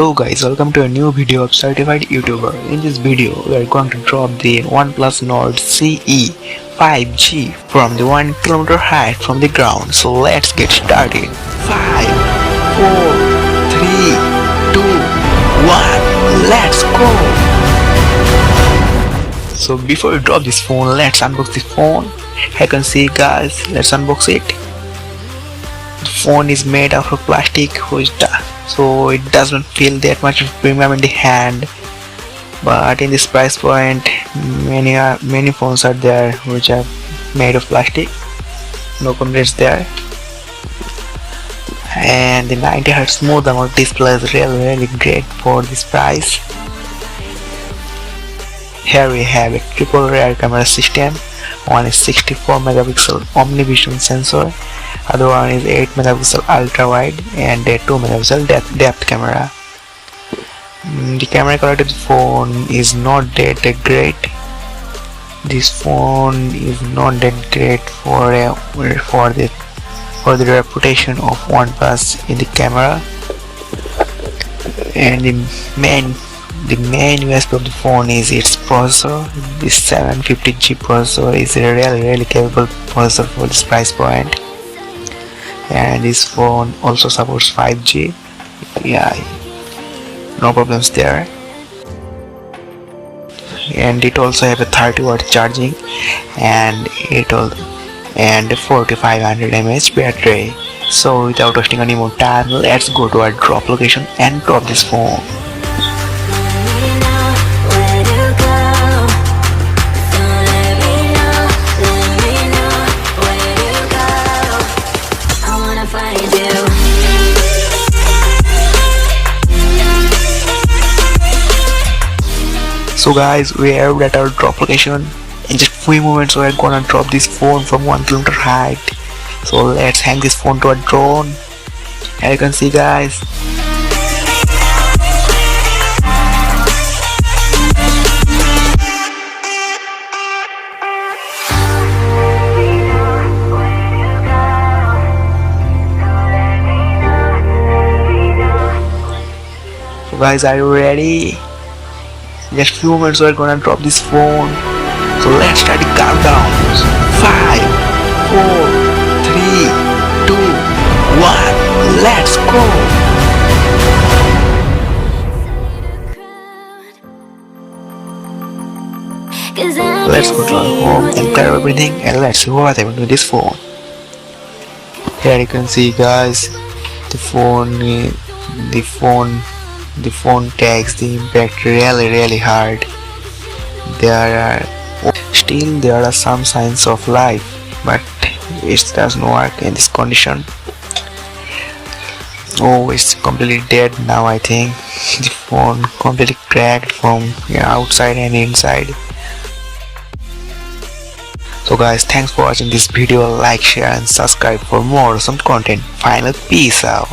Hello guys, welcome to a new video of Certified YouTuber. In this video, we are going to drop the OnePlus Nord CE 5G from the 1 kilometer height from the ground. So let's get started. 5, 4, 3, 2, 1, let's go! So before we drop this phone, let's unbox the phone. I can see guys, let's unbox it. The phone is made out of plastic, so it doesn't feel that much premium in the hand, but in this price point many phones are there which are made of plastic. No complaints there. And the 90Hz smooth AMOLED display is really great for this price. Here we have a triple rear camera system. One is 64 megapixel omnivision sensor, other one is 8 megapixel ultra wide and a 2 megapixel depth camera. The camera quality of the phone is not that great. This phone is not that great for the reputation of OnePlus in the camera. And the main USP of the phone is its processor. This 750G processor is a really capable processor for this price point. And this phone also supports 5G. Yeah, no problems there. And it also have a 30-watt charging and 4500 mAh battery. So without wasting any more time, let's go to our drop location and drop this phone. So guys, we are at our drop location. In just few moments we are gonna drop this phone from 1 kilometer height. So let's hang this phone to a drone. As you can see guys, so guys, are you ready? Just few minutes we're gonna drop this phone. So let's start the countdown. 5, 4, 3, 2, 1, let's go! Let's go to our home and clear everything and let's see what happened to this phone. Here you can see guys, the phone takes the impact really hard. There are some signs of life, but it doesn't work in this condition. Oh, it's completely dead now. I think the phone completely cracked from outside and inside. So guys, thanks for watching this video. Like, share and subscribe for more awesome content. Final peace out.